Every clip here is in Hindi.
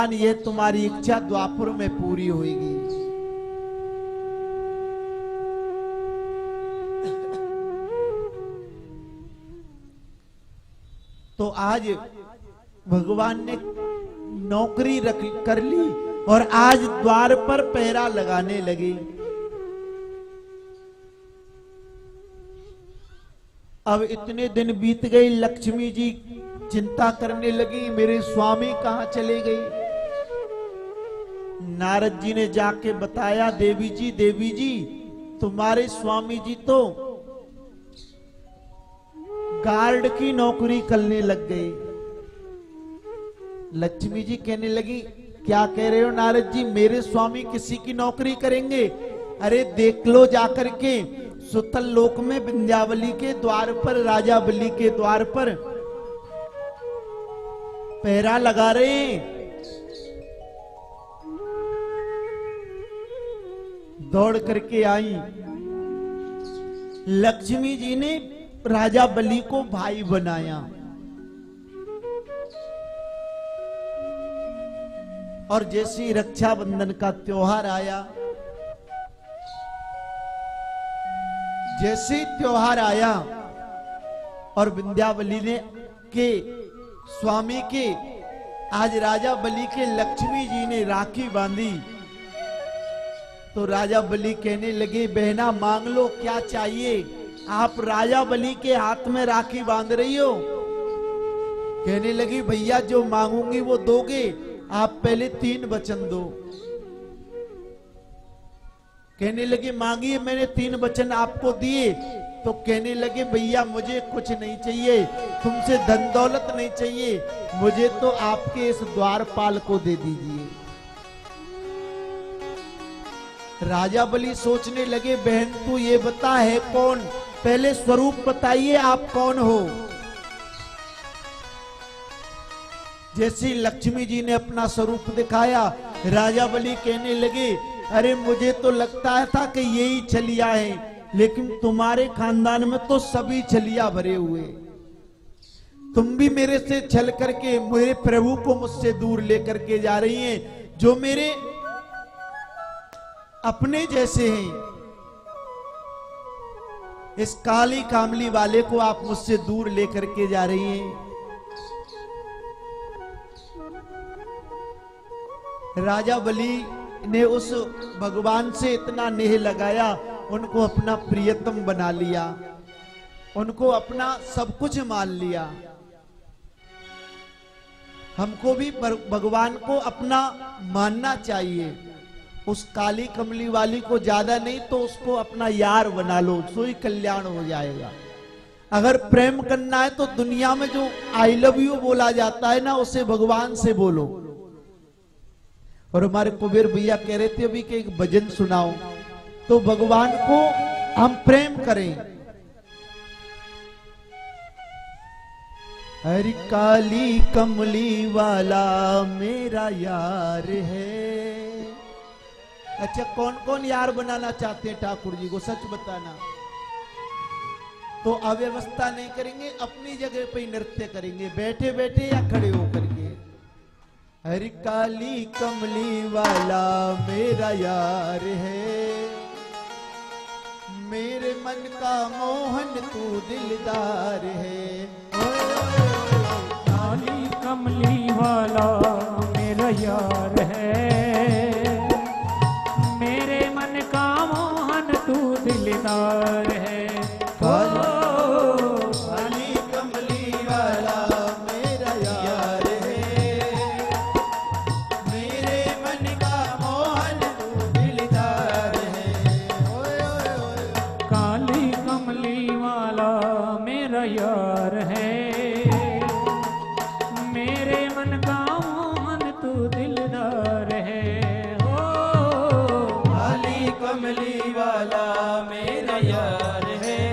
ये तुम्हारी इच्छा द्वापर में पूरी होगी। तो आज भगवान ने नौकरी कर ली और आज द्वार पर पहरा लगाने लगे। अब इतने दिन बीत गए, लक्ष्मी जी चिंता करने लगी, मेरे स्वामी कहां चले गए। नारद जी ने जाके बताया, देवी जी तुम्हारे स्वामी जी तो गार्ड की नौकरी करने लग गए। लक्ष्मी जी कहने लगी, क्या कह रहे हो नारद जी, मेरे स्वामी किसी की नौकरी करेंगे? अरे देख लो जाकर के, सुतल लोक में विंध्यावली के द्वार पर, राजा बलि के द्वार पर पहरा लगा रहे हैं। दौड़ करके आई। लक्ष्मी जी ने राजा बलि को भाई बनाया और जैसे रक्षाबंधन का त्योहार आया, जैसे त्योहार आया और विंध्यावली ने के स्वामी के आज राजा बलि के लक्ष्मी जी ने राखी बांधी, तो राजा बलि कहने लगे, बहना मांग लो क्या चाहिए। आप राजा बलि के हाथ में राखी बांध रही हो। कहने लगी, भैया जो मांगूंगी वो दोगे, आप पहले 3 वचन दो। कहने लगे, मांगिए, मैंने 3 वचन आपको दिए। तो कहने लगे, भैया मुझे कुछ नहीं चाहिए, तुमसे धन दौलत नहीं चाहिए, मुझे तो आपके इस द्वारपाल को दे दीजिए। राजा बलि सोचने लगे, बहन तू ये बता है कौन, पहले स्वरूप बताइए आप कौन हो। जैसे लक्ष्मी जी ने अपना स्वरूप दिखाया, राजा बलि कहने लगे, अरे मुझे तो लगता था कि यही छलिया है, लेकिन तुम्हारे खानदान में तो सभी छलिया भरे हुए, तुम भी मेरे से छल करके मेरे प्रभु को मुझसे दूर लेकर के जा रही हैं, जो मेरे अपने जैसे हैं। इस काली कामली वाले को आप मुझसे दूर लेकर के जा रही हैं। राजा बलि ने उस भगवान से इतना नेह लगाया, उनको अपना प्रियतम बना लिया, उनको अपना सब कुछ मान लिया। हमको भी भगवान को अपना मानना चाहिए। उस काली कमली वाली को ज्यादा नहीं तो उसको अपना यार बना लो, सोई कल्याण हो जाएगा। अगर प्रेम करना है तो दुनिया में जो आई लव यू बोला जाता है ना, उसे भगवान से बोलो। और हमारे कुबेर भैया कह रहे थे अभी कि एक भजन सुनाओ, तो भगवान को हम प्रेम करें। हरि काली कमली वाला मेरा यार है। अच्छा, कौन कौन यार बनाना चाहते हैं ठाकुर जी को, सच बताना। तो अव्यवस्था नहीं करेंगे, अपनी जगह पे ही नृत्य करेंगे, बैठे बैठे या खड़े होकर के। हरि काली कमली वाला मेरा यार है, मेरे मन का मोहन तू दिलदार है। काली कमली वाला मेरा यार है, मेरे मन का मोहन तू दिलदार है। काली कमली वाला मेरा यार है, मेरे मन का मोहन तू दिलदार है। काली कमली वाला मेरा यार है, मेरे मन का मोहन तू दिलदार है। काली कमली वाला मेरा यार है,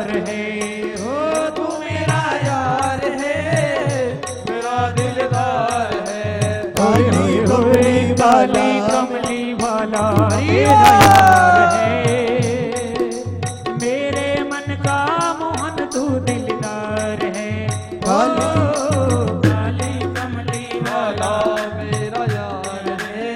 यार है, हो तू मेरा यार है, मेरा दिलदार है। काली कमली काली कमली वाला मेरा यार है, मेरे मन का मोहन तू दिलदार है। काली कमली वाला मेरा यार है,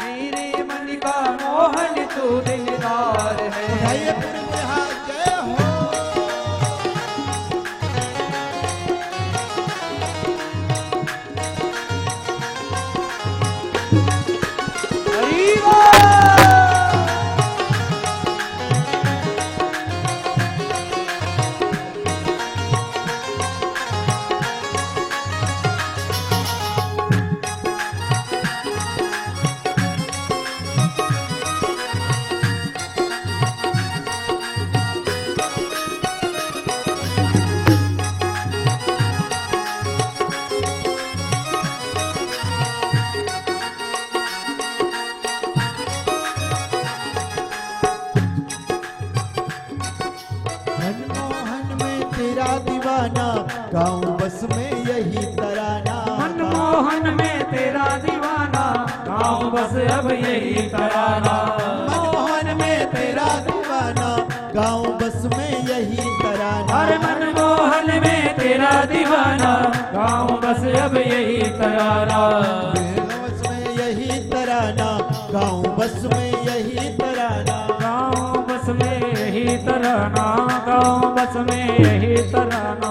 मेरे मन का मोहन तू दिलदार है। उठाइए पूरे पूरे हाथ, जय हो। हरि बोल। मनमोहन में तेरा दीवाना, गाँव बस में यही तराना। मनमोहन में तेरा दीवाना, गाँव बस अब यही तराना। मनमोहन में तेरा दीवाना, गाँव बस में यही तराना। अरे मनमोहन में तेरा दीवाना, गाँव बस अब यही तराना। बस में यही तराना, गाँव बस में यही तराना। गाँव बस में यही तराना, गाँव बस में यही तराना।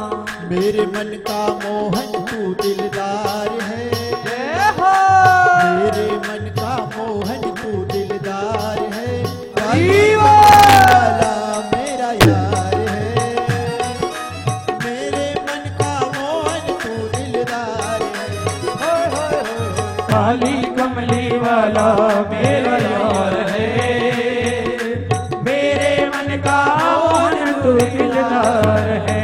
मेरे मन का मोहन तू दिलदार है, मेरे मन का मोहन तू दिलदार है। काली वाला मेरा यार है, मेरे मन का मोहन तू दिलदार है। काली कमली वाला मेरा यार है, मेरे मन का मोहन तू दिलदार है।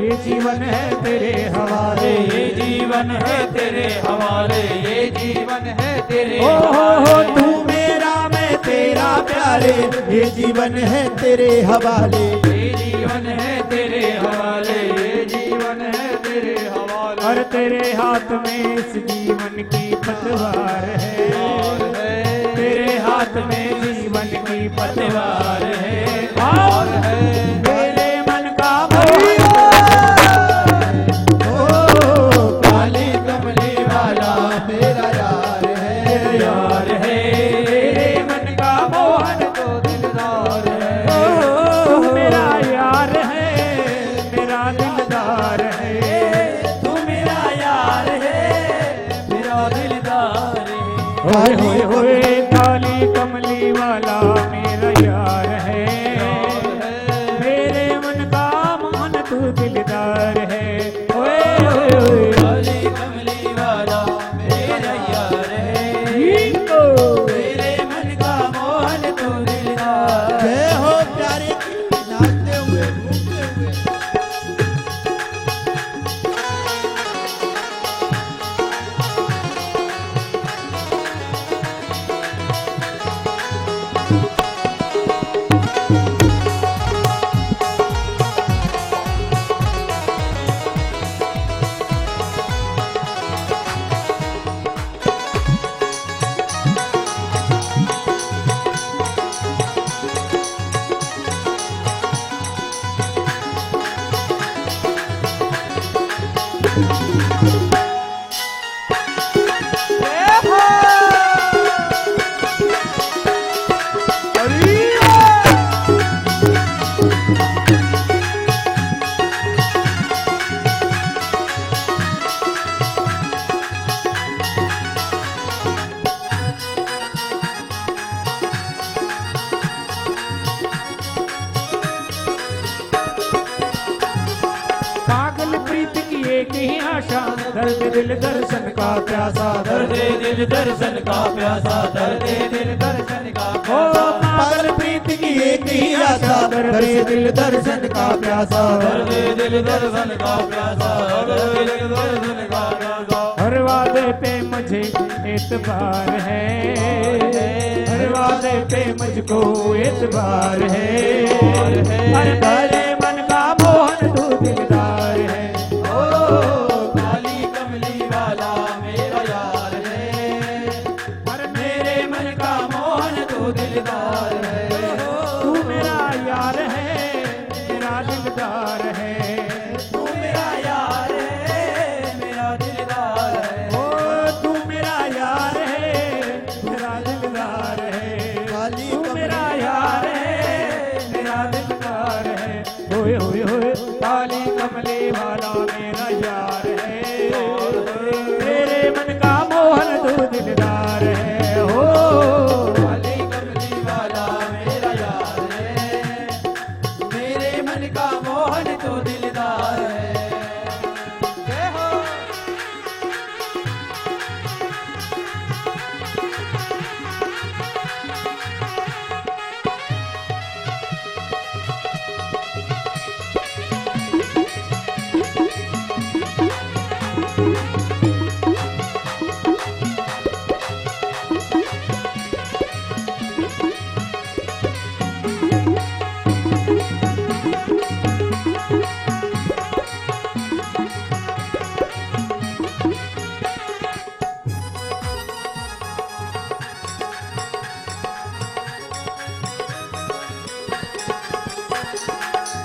ये जीवन है तेरे हवाले, ये जीवन है तेरे हवाले, ये जीवन है तेरे हवाले। तू मेरा मैं तेरा प्यारे, ये जीवन है तेरे हवाले। ये जीवन है तेरे हवाले, ये जीवन है तेरे हवाले। और तेरे हाथ में इस जीवन की पतवार है, तेरे हाथ में जीवन की पतवार है। और मेरे मन का मेरा यार है, यार है, मेरे मन का मोहन तो दिलदार है। तू मेरा यार है, मेरा दिलदार है। तू मेरा यार है, मेरा दिलदार है। होए होए होए काली कमली वाला मेरा यार है, मेरे मन का मोहन तू दिलदार है। होए होए होए काली कमली वाला मेरा यार है, मेरे मन का मोहन तू दिलदार। जय हो प्यारे की, नाचते हुए घूमते हुए। दर्द दिल दर्शन का प्यासा, दर्द दिल दर्शन का प्यासा, दर्द दिल दर्शन का प्यासा। पागल प्रीत की एक ही आशा, दर्द दिल दर्शन का प्यासा, दर्द दिल दर्शन का प्यासा, दर्द दिल दर्शन का प्यासा। हर वादे पे मुझे एतबार है, हर वादे पे मुझको एतबार है, हर तेरे मन का मोहन तू दिलदार है। ओ काली कमली वाला मेरा यार है, हर मेरे मन का मोहन तू दिलदार है। तू मेरा यार है, मेरा दिलदार है, तू मेरा यार है, मेरा दिलदार है। ओ तू मेरा यार है, मेरा दिलदार है, काली तू मेरा यार है, मेरा दिलदार है। होए होए होए काली कमली वाला मेरा यार है, मेरे मन का मोहन तू दिलदार है। हो काली कमली वाला मेरा यार है, मेरे मन का मोहन तू दिलदार है। जय हो।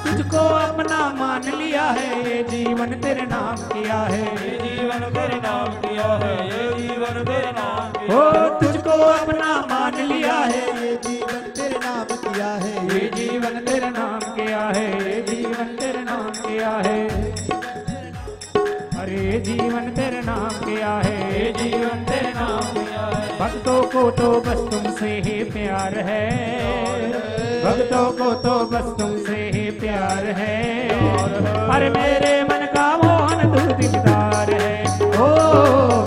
तुझको अपना मान लिया है, ये जीवन तेरे नाम किया है, ये जीवन तेरे नाम किया है, ये जीवन तेरे नाम किया हो है। तुझको अपना मान लिया है, ये जीवन तेरे नाम किया है, ये जीवन तेरे नाम किया है, ये जीवन तेरे नाम किया है, अरे ये जीवन तेरे नाम किया है, ये जीवन तेरे नाम किया है। भक्तों को तो बस तुमसे ही प्यार है, भक्तों को तो बस तुमसे ही प्यार है, अरे मेरे मन का मोहन तू दिलदार है। ओ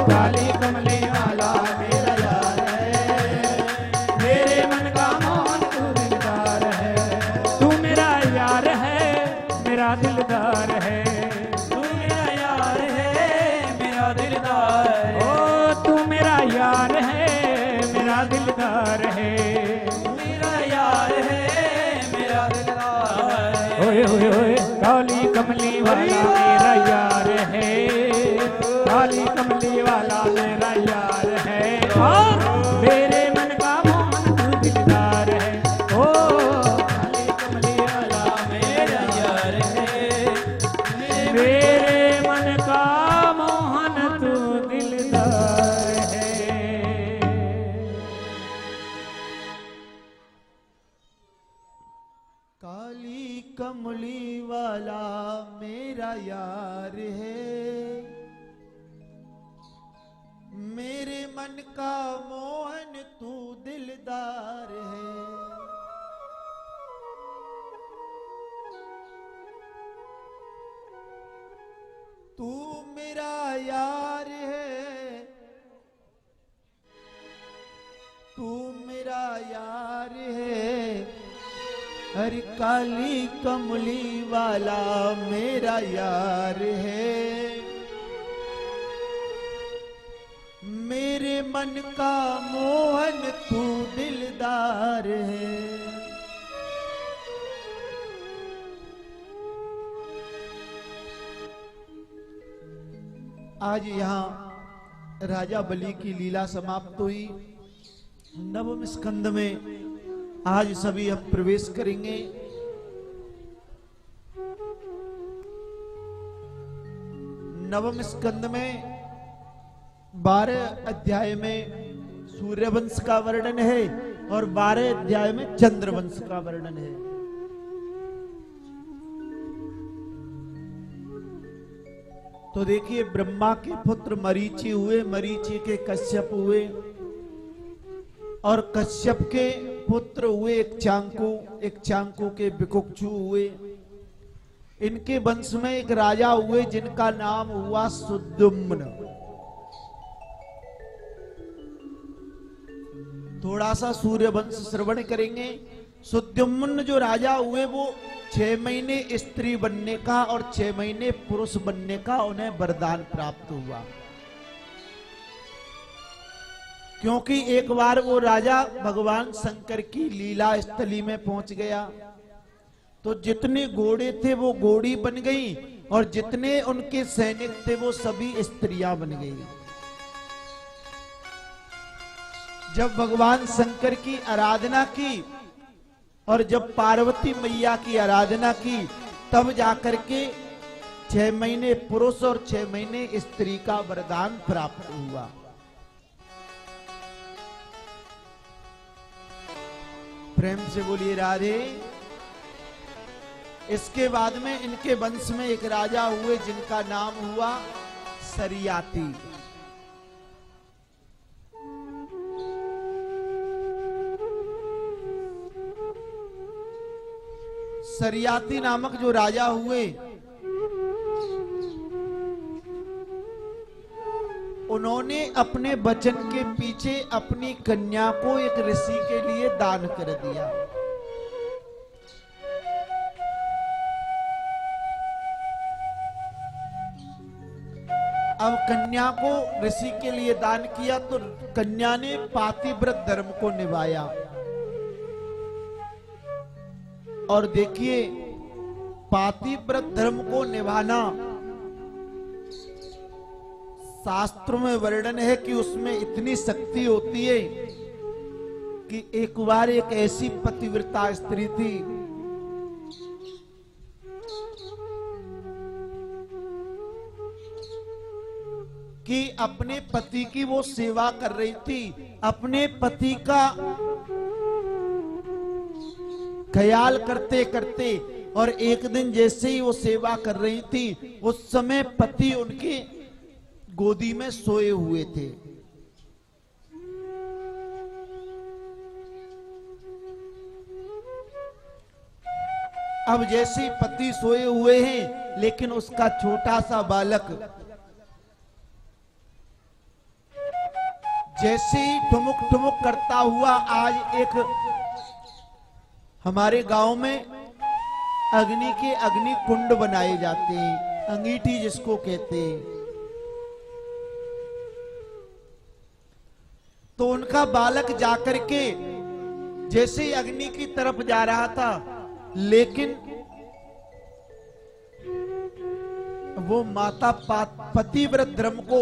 काली कमली वाला मेरा यार है, मेरे मन का मोहन तू दिलदार है। तू मेरा यार है, मेरा दिलदार है, तू मेरा यार है, मेरा दिलदार है। ओ तू मेरा यार है, मेरा दिलदार है। मेरा यार है, मेरा दिलदार है। ओए ओए ओए काली कमली वाला मेरा यार है, काली कमली वाला मेरा यार है, और मेरे मन का मोहन तू दिलदार है। ओ काली कमली वाला मेरा यार है, मेरे मन का मोहन तू दिलदार है। काली कमली वाला मेरा यार है, मेरे मन का मोहन तू दिलदार है। तू मेरा यार है, तू मेरा यार है, हर काली कमली वाला मेरा यार है, मेरे मन का मोहन तू दिलदार है। आज यहाँ राजा बलि की लीला समाप्त हुई। नवम स्कंद में आज सभी हम प्रवेश करेंगे। नवम स्कंद में 12 अध्याय में सूर्यवंश का वर्णन है और 12 अध्याय में चंद्रवंश का वर्णन है। तो देखिए, ब्रह्मा के पुत्र मरीचि हुए, मरीचि के कश्यप हुए और कश्यप के पुत्र हुए एक चांकू के बिकुक्षु हुए इनके वंश में एक राजा हुए जिनका नाम हुआ सुद्युम्न। थोड़ा सा सूर्य वंश श्रवण करेंगे। सुद्युम्न जो राजा हुए वो 6 महीने स्त्री बनने का और 6 महीने पुरुष बनने का उन्हें वरदान प्राप्त हुआ। क्योंकि एक बार वो राजा भगवान शंकर की लीला स्थली में पहुंच गया, तो जितने घोड़े थे वो घोड़ी बन गई और जितने उनके सैनिक थे वो सभी स्त्रियां बन गई। जब भगवान शंकर की आराधना की और जब पार्वती मैया की आराधना की, तब जाकर के 6 महीने पुरुष और 6 महीने स्त्री का वरदान प्राप्त हुआ। प्रेम से बोलिए राधे। इसके बाद में इनके वंश में एक राजा हुए जिनका नाम हुआ सरियाती। सरियाती नामक जो राजा हुए, उन्होंने अपने वचन के पीछे अपनी कन्या को एक ऋषि के लिए दान कर दिया। अब कन्या को ऋषि के लिए दान किया तो कन्या ने पातिव्रत धर्म को निभाया। और देखिए, पातिव्रत धर्म को निभाना शास्त्रों में वर्णन है कि उसमें इतनी शक्ति होती है कि एक बार एक ऐसी पतिव्रता स्त्री थी कि अपने पति की वो सेवा कर रही थी, अपने पति का ख्याल करते करते, और एक दिन जैसे ही वो सेवा कर रही थी उस समय पति उनके गोदी में सोए हुए थे। अब जैसे ही पति सोए हुए हैं, लेकिन उसका छोटा सा बालक जैसे ही ठुमुक ठुमुक करता हुआ, आज एक हमारे गांव में अग्नि के अग्नि कुंड बनाए जाते हैं, अंगीठी जिसको कहते हैं। तो उनका बालक जाकर के जैसे ही अग्नि की तरफ जा रहा था, लेकिन वो माता पतिव्रत धर्म को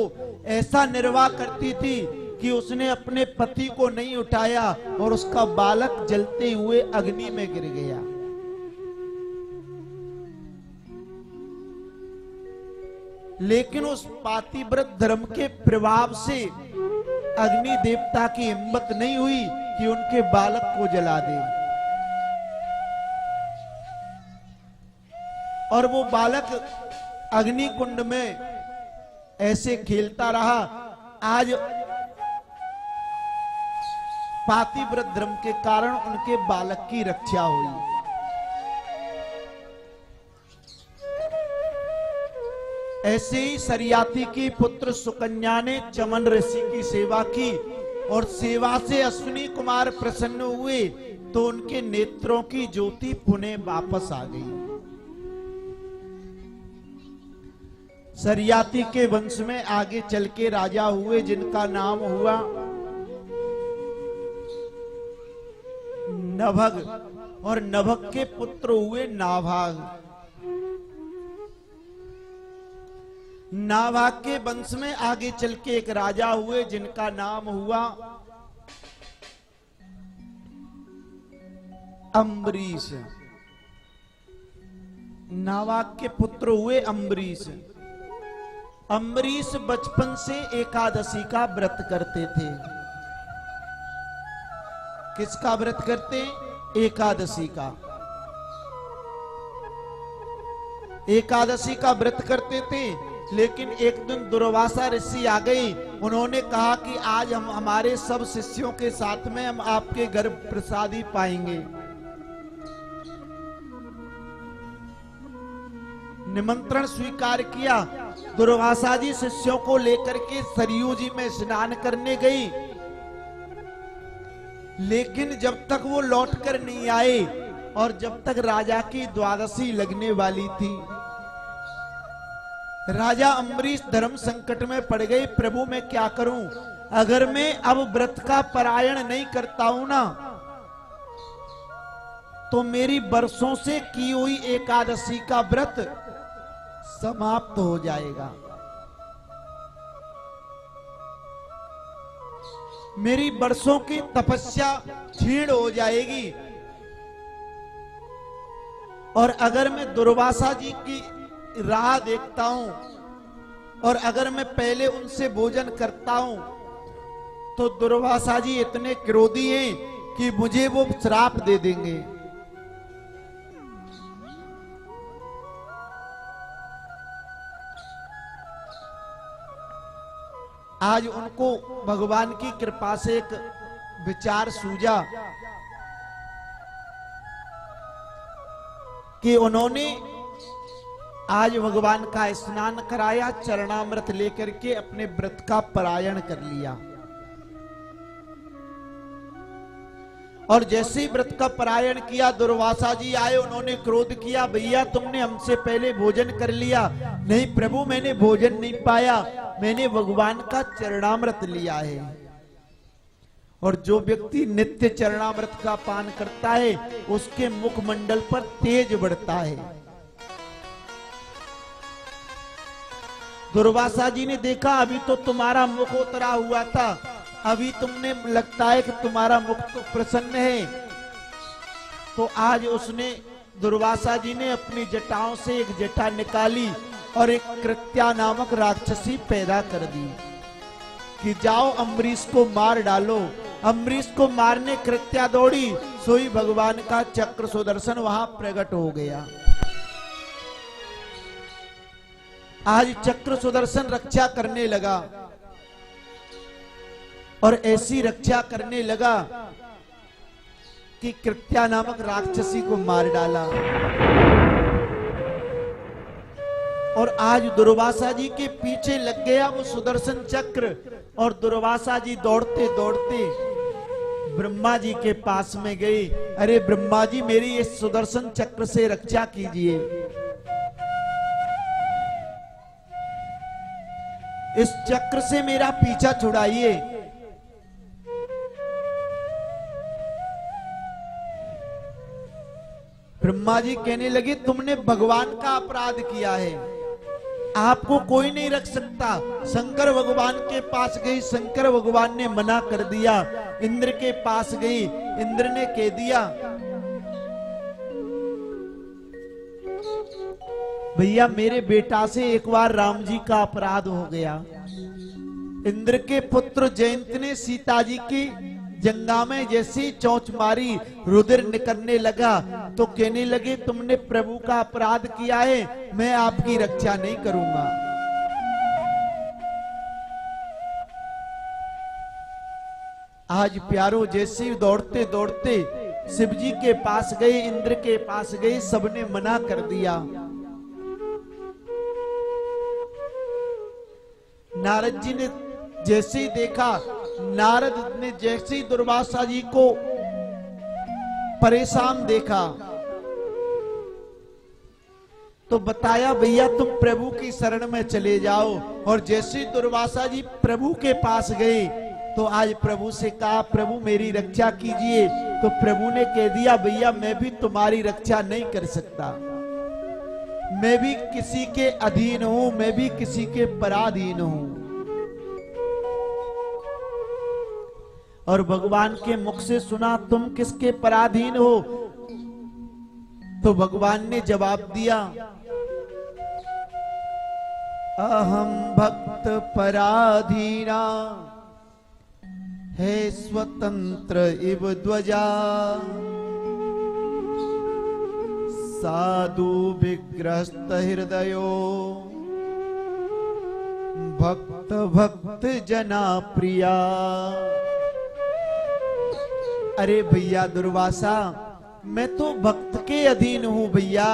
ऐसा निर्वाह करती थी कि उसने अपने पति को नहीं उठाया और उसका बालक जलते हुए अग्नि में गिर गया। लेकिन उस पातिव्रत धर्म के प्रभाव से अग्नि देवता की हिम्मत नहीं हुई कि उनके बालक को जला दे, और वो बालक अग्नि कुंड में ऐसे खेलता रहा। आज पातिव्रत धर्म के कारण उनके बालक की रक्षा हुई। ऐसे ही सरियाती की पुत्र सुकन्या ने चमन ऋषि की सेवा की और सेवा से अश्विनी कुमार प्रसन्न हुए तो उनके नेत्रों की ज्योति पुनः वापस आ गई। सरियाती के वंश में आगे चल के राजा हुए जिनका नाम हुआ नभग, और नभग के पुत्र हुए नाभाग। नाभाग के वंश में आगे चल के एक राजा हुए जिनका नाम हुआ अम्बरीश। नाभाग के पुत्र हुए अम्बरीश। अम्बरीश बचपन से एकादशी का व्रत करते थे। किसका व्रत करते? एकादशी का। एकादशी का व्रत करते थे, लेकिन एक दिन दुर्वासा ऋषि आ गई। उन्होंने कहा कि आज हम हमारे सब शिष्यों के साथ में हम आपके घर प्रसादी पाएंगे। निमंत्रण स्वीकार किया। दुर्वासा जी शिष्यों को लेकर के सरयू जी में स्नान करने गई, लेकिन जब तक वो लौट कर नहीं आए और जब तक राजा की द्वादशी लगने वाली थी, राजा अम्बरीश धर्म संकट में पड़ गए। प्रभु मैं क्या करूं, अगर मैं अब व्रत का परायण नहीं करता हूं ना, तो मेरी बरसों से की हुई एकादशी का व्रत समाप्त हो जाएगा, मेरी बरसों की तपस्या क्षीण हो जाएगी। और अगर मैं दुर्वासा जी की राह देखता हूं और अगर मैं पहले उनसे भोजन करता हूं, तो दुर्वासा जी इतने क्रोधी हैं कि मुझे वो श्राप दे देंगे। आज उनको भगवान की कृपा से एक विचार सूझा कि उन्होंने आज भगवान का स्नान कराया, चरणामृत लेकर के अपने व्रत का परायण कर लिया। और जैसे ही व्रत का परायण किया, दुर्वासा जी आए, उन्होंने क्रोध किया, भैया तुमने हमसे पहले भोजन कर लिया। नहीं प्रभु, मैंने भोजन नहीं पाया, मैंने भगवान का चरणामृत लिया है। और जो व्यक्ति नित्य चरणामृत का पान करता है, उसके मुखमंडल पर तेज बढ़ता है। दुर्वासा जी ने देखा, अभी तो तुम्हारा मुख उतरा हुआ था, अभी तुमने लगता है कि तुम्हारा मुख तो प्रसन्न है। तो आज उसने, दुर्वासा जी ने अपनी जटाओं से एक जटा निकाली और एक कृत्या नामक राक्षसी पैदा कर दी कि जाओ अम्बरीश को मार डालो। अम्बरीश को मारने कृत्या दौड़ी, सोई भगवान का चक्र सुदर्शन वहां प्रकट हो गया। आज चक्र सुदर्शन रक्षा करने लगा और ऐसी रक्षा करने लगा कि कृत्या नामक राक्षसी को मार डाला। और आज दुर्वासा जी के पीछे लग गया वो सुदर्शन चक्र, और दुर्वासा जी दौड़ते दौड़ते ब्रह्मा जी के पास में गए। अरे ब्रह्मा जी, मेरी इस सुदर्शन चक्र से रक्षा कीजिए, इस चक्र से मेरा पीछा छुड़ाइए। ब्रह्मा जी कहने लगे, तुमने भगवान का अपराध किया है, आपको कोई नहीं रख सकता। शंकर भगवान के पास गई, शंकर भगवान ने मना कर दिया। इंद्र के पास गई, इंद्र ने कह दिया, भैया मेरे बेटा से एक बार राम जी का अपराध हो गया। इंद्र के पुत्र जयंत ने सीता जी की जंगा में जैसी चोंच मारी, रुधिर निकलने लगा, तो कहने लगे तुमने प्रभु का अपराध किया है, मैं आपकी रक्षा नहीं करूंगा। आज प्यारो, जैसे दौड़ते दौड़ते शिव जी के पास गए, इंद्र के पास गए, सबने मना कर दिया। नारद जी ने जैसे ही देखा, नारद ने जैसे ही दुर्वासा जी को परेशान देखा, तो बताया भैया तुम प्रभु की शरण में चले जाओ। और जैसे ही दुर्वासा जी प्रभु के पास गए, तो आज प्रभु से कहा, प्रभु मेरी रक्षा कीजिए। तो प्रभु ने कह दिया, भैया मैं भी तुम्हारी रक्षा नहीं कर सकता, मैं भी किसी के अधीन हूं, मैं भी किसी के पराधीन हूं। और भगवान के मुख से सुना, तुम किसके पराधीन हो? तो भगवान ने जवाब दिया, अहम भक्त पराधीना है स्वतंत्र इव ध्वजा, साधु विग्रस्त हृदयो भक्त भक्त जना प्रिया। अरे भैया दुर्वासा, मैं तो भक्त के अधीन हूं भैया,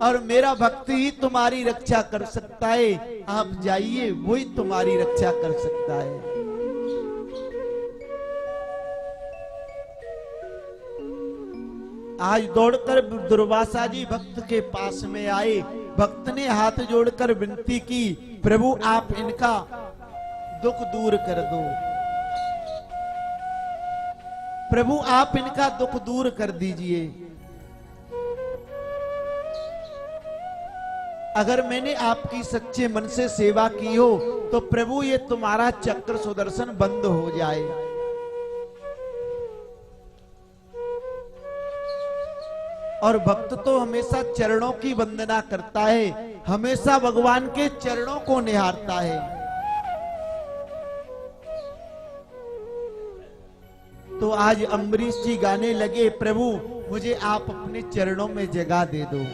और मेरा भक्त ही तुम्हारी रक्षा कर सकता है। आप जाइए, वही तुम्हारी रक्षा कर सकता है। आज दौड़कर दुर्वासा जी भक्त के पास में आए। भक्त ने हाथ जोड़कर विनती की, प्रभु आप इनका दुख दूर कर दो, प्रभु आप इनका दुख दूर कर दीजिए। अगर मैंने आपकी सच्चे मन से सेवा की हो तो प्रभु ये तुम्हारा चक्र सुदर्शन बंद हो जाए। और भक्त तो हमेशा चरणों की वंदना करता है, हमेशा भगवान के चरणों को निहारता है। तो आज अम्बरीश जी गाने लगे, प्रभु मुझे आप अपने चरणों में जगह दे दो।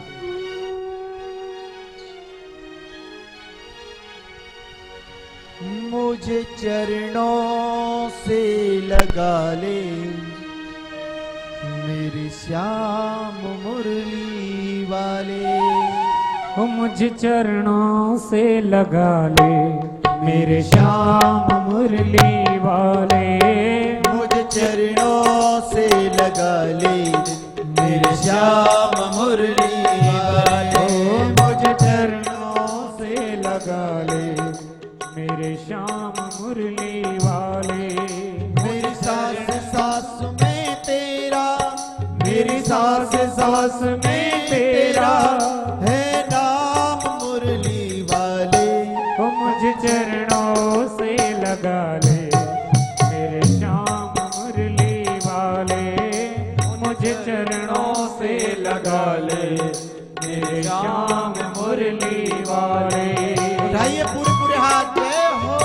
मुझे चरणों से लगा ले मेरे श्याम मुरली वाले। ओ मुझे चरणों से लगा ले मेरे श्याम मुरली वाले। मुझे चरणों से लगा ले मेरे श्याम मुरली वाले। मुझे चरणों से लगा ले मेरे श्याम मुरली वाले। मेरी सास सास में तेरा, मेरी सास सास में तेरा है नाम मुरली वाले। ओ मुझे चरणों से लगा ले मेरे श्याम मुरली वाले। मुझे चरणों से लगा ले मेरे श्याम मुरली वाले। उठाइए पूरे पूरे हाथ, जय हो।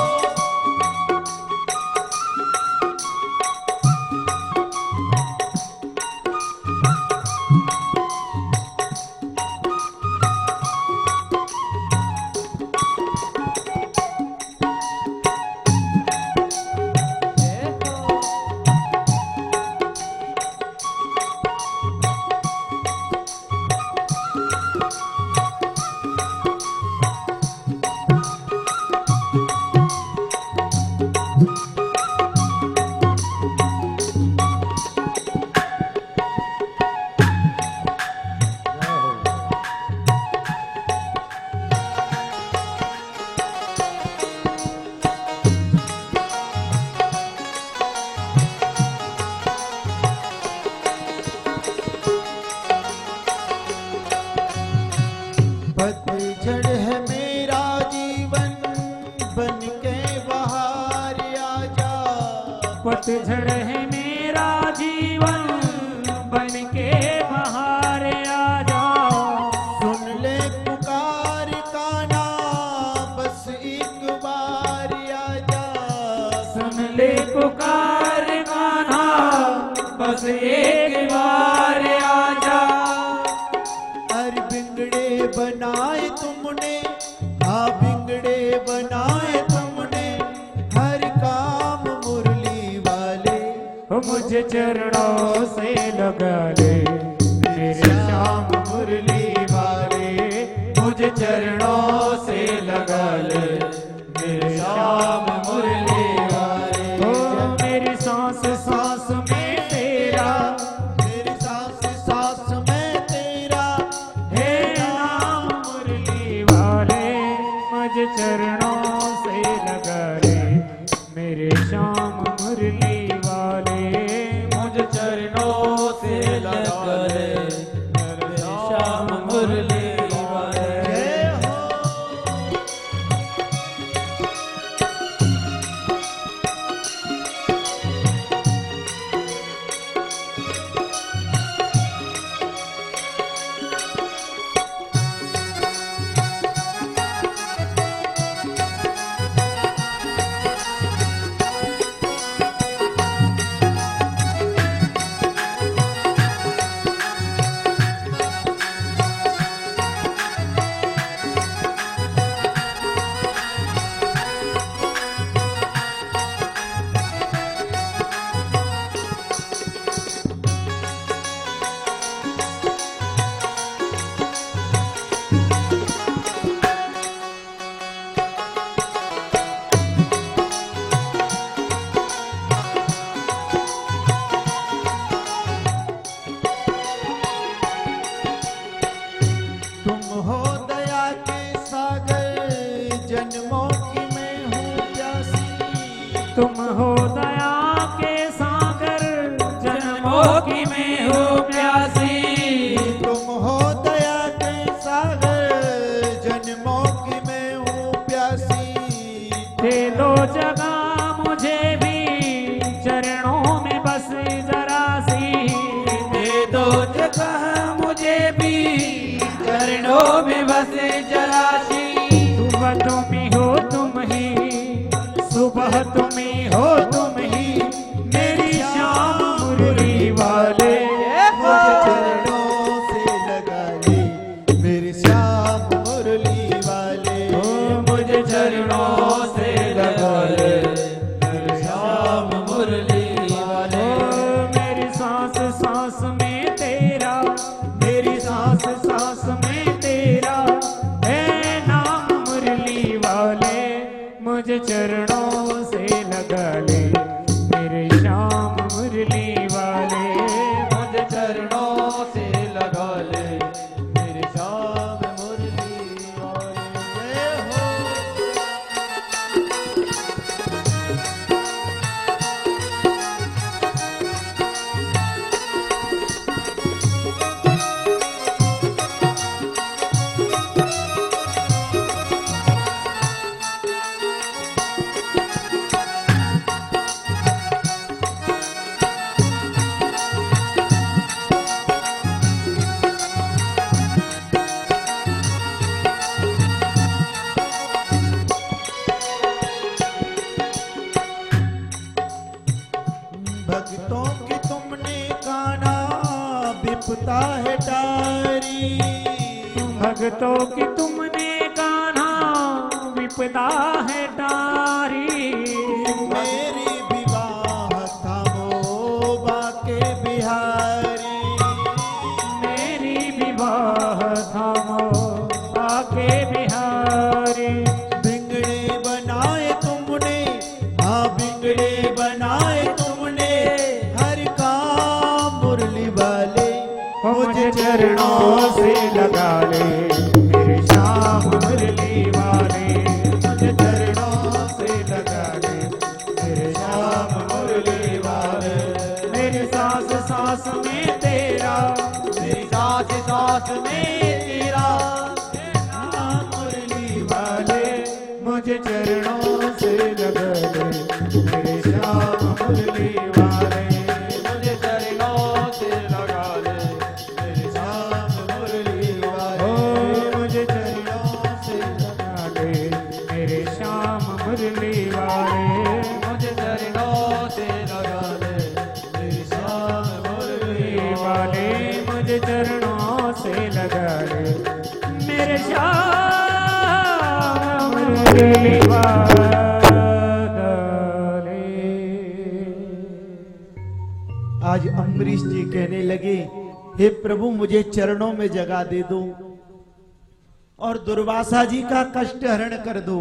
पतझड़ है मेरा जीवन बन के बाहर आजा। पतझड़ है मेरा जीवन बन के बाहर आजा। सुन ले पुकार का नाम बस एक बार आजा। सुन ले पुकार गाना बस एक बार आजा। हर बिगड़े बनाए तुमने, हाँ बिगड़े बनाए तुमने हर काम मुरली वाले। ओ मुझे चरणों से लगा ले मेरे श्याम मुरली वाले। मुझे चरणों से लगा ले मेरे श्याम मुरली वाले। ओ मेरी सांस सांस में तेरा, मेरी सांस सांस में तेरा हे नाम मुरली वाले। मुझे चरणों से लगा ले मेरे श्याम मुरली वाले। मुझे चरणों से लगा ले मेरे श्याम मुरली वाले। जय हो। में हो प्यासी। तुम हो दया के सागर, जन्मों की मैं हूँ प्यासी। दे दो जगह मुझे भी चरणों में बस जरा सी। दे दो जगह मुझे भी चरणों में बस जरा सी। सुबह तुम ही हो तुम ही, सुबह तुम ही हो तुम ही, मेरी श्याम मुरली वाले। मुझे चरणों से लगा ले मेरे श्याम मुरली वाले। ओ मुझे चरणों से लगा ले मेरे श्याम मुरली वाले। मेरी सांस सांस में तेरा, मेरी सांस सांस में तेरा है नाम मुरली वाले। मुझे चरणों से लगा ले मेरे श्याम मुरली वाले। मुझे चरणों से लगा ले मेरे श्याम मुरली वाले। जय हो। भक्तों की तुमने काना विपता है टारी। भक्तों की तुमने कान्हा विपदा है टारी। मेरी विवाह थामो बाके बिहारी। मेरी विवाह थामो आके बिहारी। बिगड़े बनाए तुमने, हाँ बिगड़े बनाए तुमने, हर काम मुरली वाले। मुझे चरणों से लगा ले मेरे श्याम मुरली वाले। मुझे चरणों से लगा ले मेरे श्याम मुरली वाले। मेरी सांस सांस में तेरा, मेरी सांस सांस में तेरा नाम मुरली वाले। मुझे चरणों से लगा ले मेरे श्याम मुरली वाले। मुझे चरणों से लगा ले मेरे श्याम मुरली वाले। ओ मुझे चरणों से लगा ले मेरे श्याम मुरली वाले। मुझे चरणों से लगा ले मेरे श्याम मुरली वाले। मुझे चरणों से लगा ले मेरे श्याम मुरली वाले। आज अम्बरीश जी कहने लगे, हे प्रभु मुझे चरणों में जगह दे दो और दुर्वासा जी का कष्ट हरण कर दो।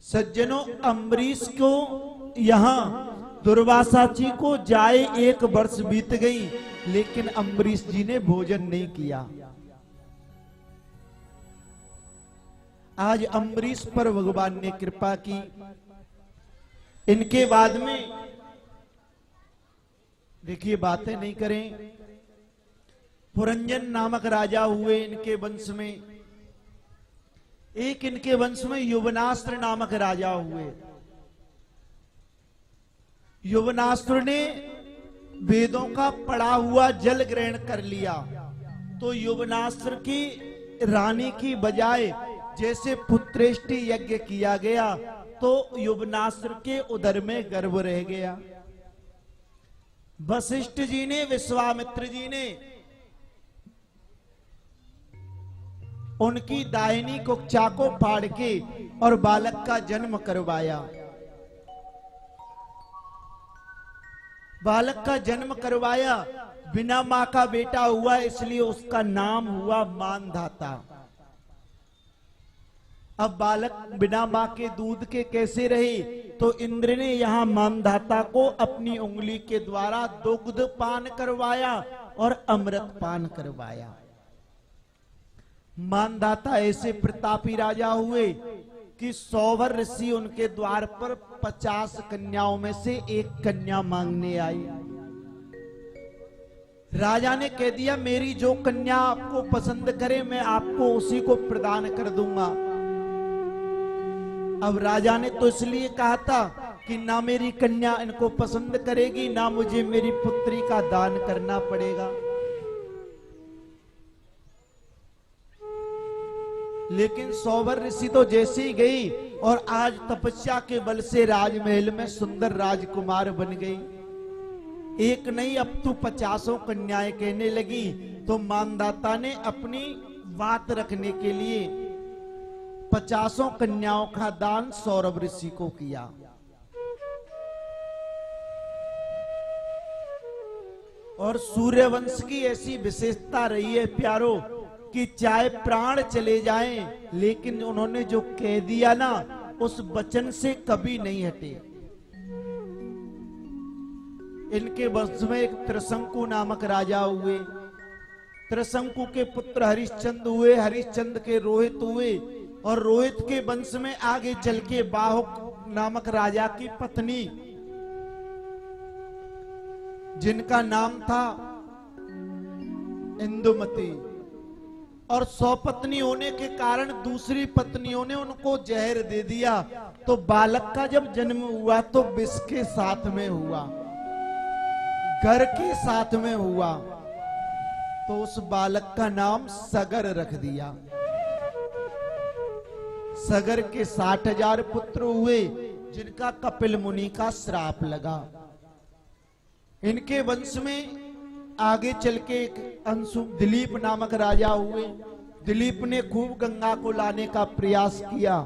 सज्जनों, अम्बरीश को यहां दुर्वासा जी को जाए 1 वर्ष बीत गई, लेकिन अम्बरीश जी ने भोजन नहीं किया। आज अम्बरीश पर भगवान ने कृपा की। इनके बाद में देखिए, बातें नहीं करें, पुरंजन नामक राजा हुए इनके वंश में। एक इनके वंश में युवनास्त्र नामक राजा हुए। युवनास्त्र ने वेदों का पढ़ा हुआ जल ग्रहण कर लिया, तो युवनास्त्र की रानी की बजाय जैसे पुत्रेष्टि यज्ञ किया गया, तो युवनास्त्र के उदर में गर्भ रह गया। वशिष्ठ जी ने, विश्वामित्र जी ने उनकी दाहिनी कुक्षा को फाड़ के और बालक का जन्म करवाया। बालक का जन्म करवाया, बिना मां का बेटा हुआ, इसलिए उसका नाम हुआ मानधाता। अब बालक बिना मां के दूध के कैसे रहे, तो इंद्र ने यहां मानधाता को अपनी उंगली के द्वारा दुग्ध पान करवाया और अमृत पान करवाया। मानधाता ऐसे प्रतापी राजा हुए कि सौवर ऋषि उनके द्वार पर 50 कन्याओं में से एक कन्या मांगने आई। राजा ने कह दिया मेरी जो कन्या आपको पसंद करे मैं आपको उसी को प्रदान कर दूंगा। अब राजा ने तो इसलिए कहा था कि ना मेरी कन्या इनको पसंद करेगी ना मुझे मेरी पुत्री का दान करना पड़ेगा। लेकिन सौवर ऋषि तो जैसे ही गई और आज तपस्या के बल से राजमहल में सुंदर राजकुमार बन गई। एक नहीं अब तो 50 कन्याएं कहने लगी। तो मानदाता ने अपनी बात रखने के लिए 50 कन्याओं का दान सौरभ ऋषि को किया। और सूर्यवंश की ऐसी विशेषता रही है प्यारो कि चाहे प्राण चले जाएं लेकिन उन्होंने जो कह दिया ना उस वचन से कभी नहीं हटे। इनके वंश में एक त्रिशंकु नामक राजा हुए। त्रिशंकु के पुत्र हरिश्चंद्र हुए, हरिश्चंद्र के रोहित हुए और रोहित के वंश में आगे चल के बाहुक नामक राजा की पत्नी जिनका नाम था इंदुमती। और 100 पत्नी होने के कारण दूसरी पत्नियों ने उनको जहर दे दिया। तो बालक का जब जन्म हुआ तो विष के साथ में हुआ, घर के साथ में हुआ। तो उस बालक का नाम सगर रख दिया। सगर के 60,000 पुत्र हुए जिनका कपिल मुनि का श्राप लगा। इनके वंश में आगे चल के एक अंशु दिलीप नामक राजा हुए। दिलीप ने खूब गंगा को लाने का प्रयास किया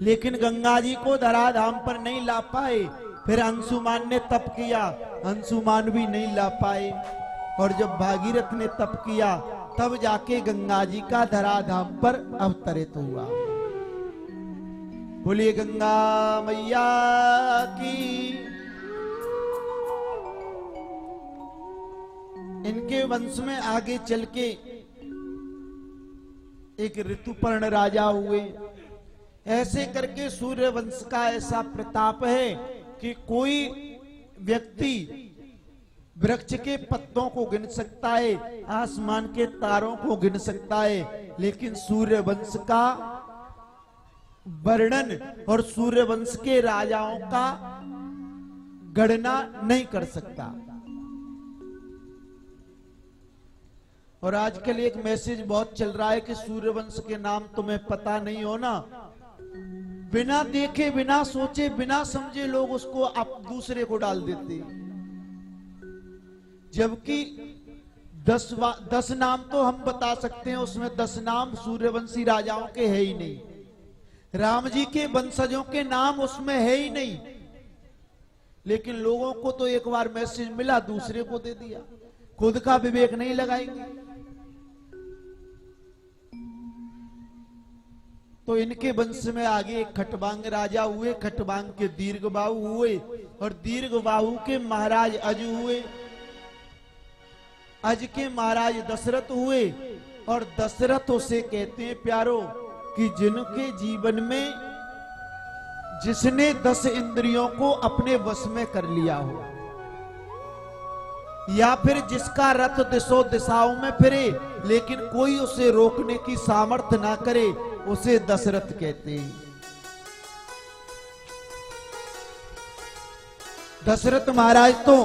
लेकिन गंगा जी को धराधाम पर नहीं ला पाए। फिर अंशुमान ने तप किया, अंशुमान भी नहीं ला पाए। और जब भागीरथ ने तप किया तब जाके गंगा जी का धराधाम पर अवतरित हुआ। बोलिए गंगा मैया की। इनके वंश में आगे चल के एक ऋतुपर्ण राजा हुए। ऐसे करके सूर्य वंश का ऐसा प्रताप है कि कोई व्यक्ति वृक्ष के पत्तों को गिन सकता है, आसमान के तारों को गिन सकता है, लेकिन सूर्य वंश का वर्णन और सूर्य वंश के राजाओं का गणना नहीं कर सकता। और आजकल एक मैसेज बहुत चल रहा है कि सूर्यवंश के नाम तुम्हें पता नहीं हो ना। बिना देखे, बिना सोचे, बिना समझे लोग उसको आप दूसरे को डाल देते, जबकि 10 नाम तो हम बता सकते हैं, उसमें 10 नाम सूर्यवंशी राजाओं के है ही नहीं। राम जी के वंशजों के नाम उसमें है ही नहीं। लेकिन लोगों को तो एक बार मैसेज मिला दूसरे को दे दिया, खुद का विवेक नहीं लगाएंगे। तो इनके वंश में आगे एक खटवांग राजा हुए। खटवांग के दीर्घबाहु हुए और दीर्घबाहु के महाराज अज हुए। अज के महाराज दशरथ हुए। और दशरथ उसे कहते हैं प्यारो कि जिनके जीवन में जिसने 10 इंद्रियों को अपने वश में कर लिया हो, या फिर जिसका रथ दिशो दिशाओं में फिरे लेकिन कोई उसे रोकने की सामर्थ्य ना करे, उसे दशरथ कहते हैं। दशरथ महाराज तो